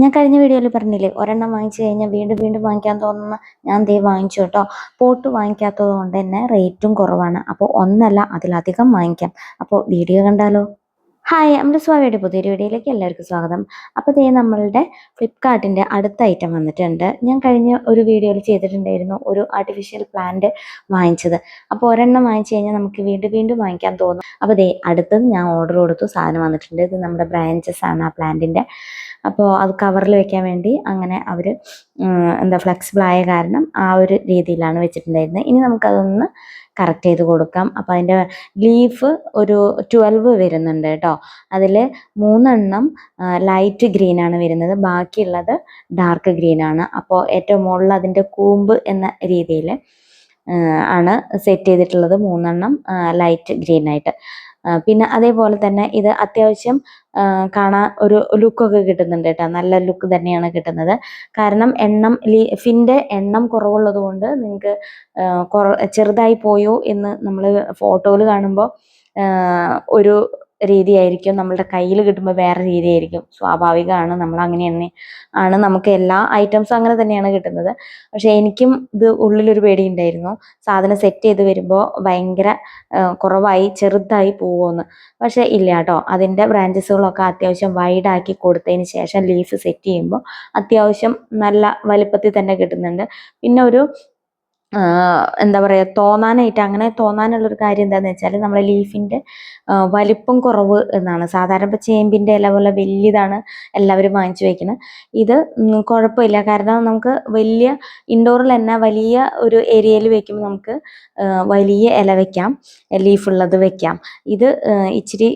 ഞാൻ കഴിഞ്ഞ വീഡിയോയിൽ പറഞ്ഞില്ലേ, ഒരെണ്ണം വാങ്ങിച്ചു കഴിഞ്ഞാൽ വീണ്ടും വീണ്ടും വാങ്ങിക്കാൻ തോന്നുന്ന ഞാൻ ദേ വാങ്ങിച്ചു കേട്ടോ. പോട്ട് വാങ്ങിക്കാത്തത് കൊണ്ട് തന്നെ റേറ്റും കുറവാണ്. അപ്പോൾ ഒന്നല്ല അതിലധികം വാങ്ങിക്കാം. അപ്പോൾ വീഡിയോ കണ്ടാലോ? ഹായ്, നമ്മുടെ സ്വാമിയുടെ പുതിയൊരു വീഡിയോയിലേക്ക് എല്ലാവർക്കും സ്വാഗതം. അപ്പോൾ ദേ നമ്മളുടെ ഫ്ലിപ്കാർട്ടിൻ്റെ അടുത്ത ഐറ്റം വന്നിട്ടുണ്ട്. ഞാൻ കഴിഞ്ഞ ഒരു വീഡിയോയിൽ ചെയ്തിട്ടുണ്ടായിരുന്നു ഒരു ആർട്ടിഫിഷ്യൽ പ്ലാന്റ് വാങ്ങിച്ചത്. അപ്പോൾ ഒരെണ്ണം വാങ്ങിച്ചു കഴിഞ്ഞാൽ നമുക്ക് വീണ്ടും വീണ്ടും വാങ്ങിക്കാൻ തോന്നും. അപ്പോൾ ദേ അടുത്തത് ഞാൻ ഓർഡർ കൊടുത്തു, സാധനം വന്നിട്ടുണ്ട്. ഇത് നമ്മുടെ ബ്രാഞ്ചസ് ആണ് ആ പ്ലാന്റിൻ്റെ. അപ്പോൾ അത് കവറിൽ വെക്കാൻ വേണ്ടി അങ്ങനെ അവർ ഫ്ലെക്സിബിൾ ആയ കാരണം ആ ഒരു രീതിയിലാണ് വെച്ചിട്ടുണ്ടായിരുന്നത്. ഇനി നമുക്കതൊന്ന് കറക്റ്റ് ചെയ്ത് കൊടുക്കാം. അപ്പോൾ അതിൻ്റെ ലീഫ് ഒരു 12 വരുന്നുണ്ട് കേട്ടോ. അതിൽ 3 ലൈറ്റ് ഗ്രീൻ ആണ് വരുന്നത്, ബാക്കിയുള്ളത് ഡാർക്ക് ഗ്രീൻ ആണ്. അപ്പോൾ ഏറ്റവും മുകളിൽ അതിൻ്റെ കൂമ്പ് എന്ന രീതിയിൽ ആണ് സെറ്റ് ചെയ്തിട്ടുള്ളത്, 3 ലൈറ്റ് ഗ്രീൻ ആയിട്ട്. പിന്നെ അതേപോലെ തന്നെ ഇത് അത്യാവശ്യം കാണാൻ ഒരു ലുക്കൊക്കെ കിട്ടുന്നുണ്ട് കേട്ടോ. നല്ല ലുക്ക് തന്നെയാണ് കിട്ടുന്നത്. കാരണം ലീഫിൻ്റെ എണ്ണം കുറവുള്ളത് കൊണ്ട് നിങ്ങൾക്ക് ചെറുതായി പോയോ എന്ന് നമ്മൾ ഫോട്ടോയിൽ കാണുമ്പോൾ ഒരു രീതിയായിരിക്കും, നമ്മളുടെ കയ്യിൽ കിട്ടുമ്പോൾ വേറെ രീതിയായിരിക്കും. സ്വാഭാവികമാണ്, നമ്മൾ അങ്ങനെ തന്നെ ആണ്, നമുക്ക് എല്ലാ ഐറ്റംസും അങ്ങനെ തന്നെയാണ് കിട്ടുന്നത്. പക്ഷെ എനിക്കും ഇത് ഉള്ളിലൊരു പേടി ഉണ്ടായിരുന്നു, സാധനം സെറ്റ് ചെയ്ത് വരുമ്പോൾ ഭയങ്കര കുറവായി ചെറുതായി പോവുമെന്ന്. പക്ഷെ ഇല്ല കേട്ടോ. അതിൻ്റെ ബ്രാഞ്ചസുകളൊക്കെ അത്യാവശ്യം വൈഡാക്കി കൊടുത്തതിന് ശേഷം ലീഫ് സെറ്റ് ചെയ്യുമ്പോൾ അത്യാവശ്യം നല്ല വലിപ്പത്തിൽ തന്നെ കിട്ടുന്നുണ്ട്. പിന്നെ ഒരു എന്താ പറയുക, തോന്നാനായിട്ട് അങ്ങനെ തോന്നാനുള്ളൊരു കാര്യം എന്താണെന്ന് വെച്ചാൽ നമ്മുടെ ലീഫിൻ്റെ വലിപ്പം കുറവ് എന്നാണ്. സാധാരണ ഇപ്പോൾ ചേമ്പിൻ്റെ ഇല പോലെ വലിയതാണ് എല്ലാവരും വാങ്ങിച്ചു വയ്ക്കുന്നത്. ഇത് കുഴപ്പമില്ല, കാരണം നമുക്ക് വലിയ ഇൻഡോറിൽ തന്നെ വലിയ ഒരു ഏരിയയിൽ വെക്കുമ്പോൾ നമുക്ക് വലിയ ഇല വെക്കാം, ലീഫുള്ളത് വെക്കാം. ഇത് ഇച്ചിരി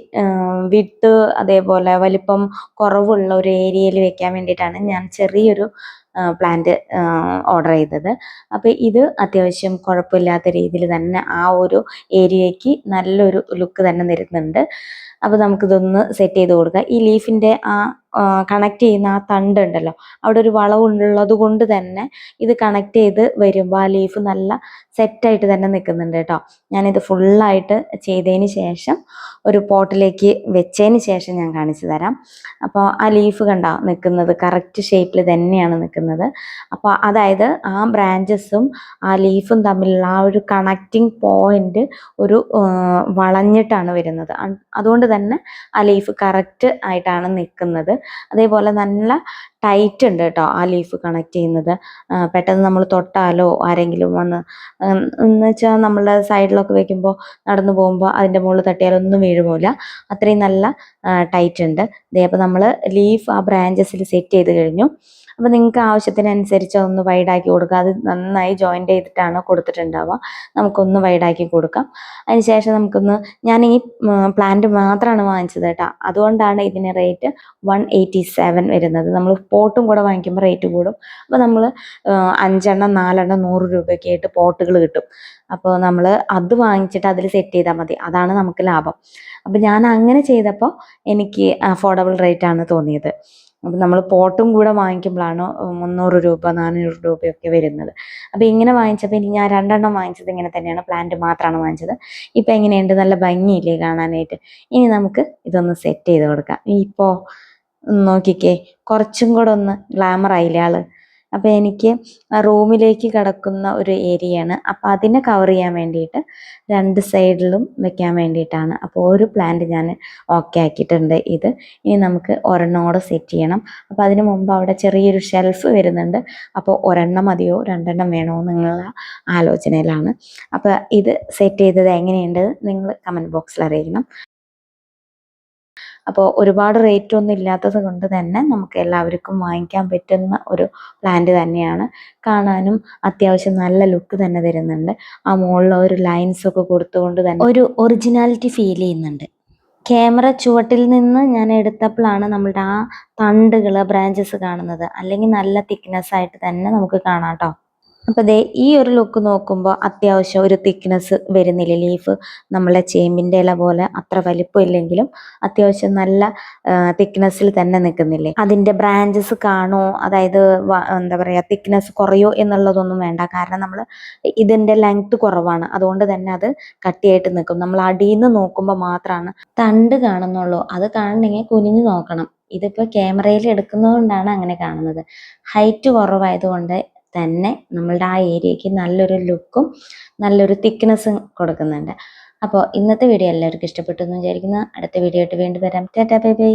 വിട്ട് അതേപോലെ വലിപ്പം കുറവുള്ള ഒരു ഏരിയയിൽ വെക്കാൻ വേണ്ടിയിട്ടാണ് ഞാൻ ചെറിയൊരു പ്ലാന്റ് ഓർഡർ ചെയ്തത്. അപ്പോൾ ഇത് അത്യാവശ്യം കുഴപ്പമില്ലാത്ത രീതിയിൽ തന്നെ ആ ഒരു ഏരിയയ്ക്ക് നല്ലൊരു ലുക്ക് തന്നെ തരുന്നുണ്ട്. അപ്പോൾ നമുക്കിതൊന്ന് സെറ്റ് ചെയ്ത് കൊടുക്കാം. ഈ ലീഫിൻ്റെ ആ കണക്ട് ചെയ്യുന്ന ആ തണ്ട് ഉണ്ടല്ലോ, അവിടെ ഒരു വളവുള്ളത് കൊണ്ട് തന്നെ ഇത് കണക്ട് ചെയ്ത് വരുമ്പോൾ ആ ലീഫ് നല്ല സെറ്റായിട്ട് തന്നെ നിൽക്കുന്നുണ്ട് കേട്ടോ. ഞാനിത് ഫുള്ളായിട്ട് ചെയ്തതിന് ശേഷം ഒരു പോട്ടിലേക്ക് വെച്ചതിന് ശേഷം ഞാൻ കാണിച്ചു തരാം. അപ്പോൾ ആ ലീഫ് കണ്ടോ നിൽക്കുന്നത് കറക്റ്റ് ഷേപ്പിൽ തന്നെയാണ് നിൽക്കുന്നത്. അപ്പോൾ അതായത് ആ ബ്രാഞ്ചസും ആ ലീഫും തമ്മിലുള്ള ആ ഒരു കണക്റ്റിംഗ് പോയിന്റ് ഒരു വളഞ്ഞിട്ടാണ് വരുന്നത്. അതുകൊണ്ട് തന്നെ ആ ലീഫ് കറക്റ്റ് ആയിട്ടാണ് നിൽക്കുന്നത്. അതേപോലെ നല്ല ടൈറ്റ് ഉണ്ട് കേട്ടോ ആ ലീഫ് കണക്ട് ചെയ്യുന്നത്. പെട്ടെന്ന് നമ്മൾ തൊട്ടാലോ ആരെങ്കിലും വന്ന് എന്ന് വെച്ചാൽ നമ്മളുടെ സൈഡിലൊക്കെ വെക്കുമ്പോൾ നടന്നു പോകുമ്പോൾ അതിൻ്റെ മുകളിൽ തട്ടിയാലൊന്നും വീഴുമില്ല, അത്രയും നല്ല ടൈറ്റ് ഉണ്ട്. അപ്പോൾ നമ്മൾ ലീഫ് ആ ബ്രാഞ്ചസിൽ സെറ്റ് ചെയ്ത് കഴിഞ്ഞു. അപ്പോൾ നിങ്ങൾക്ക് ആവശ്യത്തിനനുസരിച്ച് ഒന്ന് വൈഡാക്കി കൊടുക്കുക. അത് നന്നായി ജോയിൻ്റ് ചെയ്തിട്ടാണ് കൊടുത്തിട്ടുണ്ടാവുക, നമുക്കൊന്ന് വൈഡാക്കി കൊടുക്കാം. അതിനുശേഷം ഞാൻ ഈ പ്ലാന്റ് മാത്രമാണ് വാങ്ങിച്ചത് കേട്ടോ. അതുകൊണ്ടാണ് ഇതിന് റേറ്റ് 187 വരുന്നത്. നമ്മൾ പോട്ടും കൂടെ വാങ്ങിക്കുമ്പോൾ റേറ്റ് കൂടും. അപ്പോൾ നമ്മൾ 5 4 100 രൂപയൊക്കെ ആയിട്ട് പോട്ടുകൾ കിട്ടും. അപ്പോൾ നമ്മൾ അത് വാങ്ങിച്ചിട്ട് അതിൽ സെറ്റ് ചെയ്താൽ മതി, അതാണ് നമുക്ക് ലാഭം. അപ്പോൾ ഞാൻ അങ്ങനെ ചെയ്തപ്പോൾ എനിക്ക് അഫോർഡബിൾ റേറ്റ് ആണ് തോന്നിയത്. അപ്പം നമ്മൾ പോട്ടും കൂടെ വാങ്ങിക്കുമ്പോഴാണ് 300 രൂപ 400 രൂപയൊക്കെ വരുന്നത്. അപ്പോൾ ഇങ്ങനെ വാങ്ങിച്ചപ്പോൾ ഇനി ഞാൻ 2 വാങ്ങിച്ചത് ഇങ്ങനെ തന്നെയാണ്, പ്ലാന്റ് മാത്രമാണ് വാങ്ങിച്ചത്. ഇപ്പം എങ്ങനെയുണ്ട്, നല്ല ഭംഗിയില്ലേ കാണാനായിട്ട്? ഇനി നമുക്ക് ഇതൊന്ന് സെറ്റ് ചെയ്ത് കൊടുക്കാം. ഇപ്പോൾ നോക്കിക്കേ, കുറച്ചും കൂടെ ഒന്ന് ഗ്ലാമർ ആയില്ലേ ആള്. അപ്പോൾ എനിക്ക് റൂമിലേക്ക് കിടക്കുന്ന ഒരു ഏരിയയാണ്, അപ്പോൾ അതിനെ കവർ ചെയ്യാൻ വേണ്ടിയിട്ട് 2 സൈഡിലും വെക്കാൻ വേണ്ടിയിട്ടാണ്. അപ്പോൾ ഒരു പ്ലാന്റ് ഞാൻ ഓക്കെ ആക്കിയിട്ടുണ്ട്. ഇനി നമുക്ക് ഒരെണ്ണോടെ സെറ്റ് ചെയ്യണം. അപ്പോൾ അതിന് മുമ്പ് അവിടെ ചെറിയൊരു ഷെൽഫ് വരുന്നുണ്ട്. അപ്പോൾ ഒരെണ്ണം മതിയോ 2 വേണോ എന്നുള്ള ആലോചനയിലാണ്. അപ്പോൾ ഇത് സെറ്റ് ചെയ്തത് എങ്ങനെയുണ്ട് നിങ്ങൾ കമൻറ്റ് ബോക്സിൽ അറിയിക്കണം. അപ്പോൾ ഒരുപാട് റേറ്റ് ഒന്നും ഇല്ലാത്തത് കൊണ്ട് തന്നെ നമുക്ക് എല്ലാവർക്കും വാങ്ങിക്കാൻ പറ്റുന്ന ഒരു പ്ലാന്റ് തന്നെയാണ്. കാണാനും അത്യാവശ്യം നല്ല ലുക്ക് തന്നെ തരുന്നുണ്ട്. ആ മുകളിൽ ഒരു ലൈൻസൊക്കെ കൊടുത്തുകൊണ്ട് തന്നെ ഒരു ഒറിജിനാലിറ്റി ഫീൽ ചെയ്യുന്നുണ്ട്. ക്യാമറ ചുവട്ടിൽ നിന്ന് ഞാൻ എടുത്തപ്പോഴാണ് നമ്മളുടെ ആ തണ്ടുകൾ ബ്രാഞ്ചസ് കാണുന്നത്, അല്ലെങ്കിൽ നല്ല തിക്നെസ് ആയിട്ട് തന്നെ നമുക്ക് കാണാം കേട്ടോ. അപ്പോൾ ദേ ഈ ഒരു ലുക്ക് നോക്കുമ്പോൾ അത്യാവശ്യം ഒരു തിക്നെസ് വരുന്നില്ല. ലീഫ് നമ്മളെ ചേമ്പിൻ്റെ ഇല പോലെ അത്ര വലിപ്പം ഇല്ലെങ്കിലും അത്യാവശ്യം നല്ല തിക്നെസ്സിൽ തന്നെ നിൽക്കുന്നില്ലേ. അതിൻ്റെ ബ്രാഞ്ചസ് കാണോ, അതായത് എന്താ പറയുക, തിക്നെസ് കുറയോ എന്നുള്ളതൊന്നും വേണ്ട. കാരണം നമ്മൾ ഇതിൻ്റെ ലെങ്ത് കുറവാണ്, അതുകൊണ്ട് തന്നെ അത് കട്ടിയായിട്ട് നിൽക്കും. നമ്മൾ അടിയിൽ നിന്ന് നോക്കുമ്പോൾ മാത്രമാണ് തണ്ട് കാണുന്നുള്ളൂ. അത് കാണണമെങ്കിൽ കുനിഞ്ഞു നോക്കണം. ഇതിപ്പോൾ ക്യാമറയിൽ എടുക്കുന്നതുകൊണ്ടാണ് അങ്ങനെ കാണുന്നത്. ഹൈറ്റ് കുറവായതുകൊണ്ട് തന്നെ നമ്മളുടെ ആ ഏരിയയ്ക്ക് നല്ലൊരു ലുക്കും നല്ലൊരു തിക്നെസ്സും കൊടുക്കുന്നുണ്ട്. അപ്പോൾ ഇന്നത്തെ വീഡിയോ എല്ലാവർക്കും ഇഷ്ടപ്പെട്ടു എന്ന് വിചാരിക്കുന്നു. അടുത്ത വീഡിയോ ആയിട്ട് വീണ്ടും വരാം. Tata bye bye.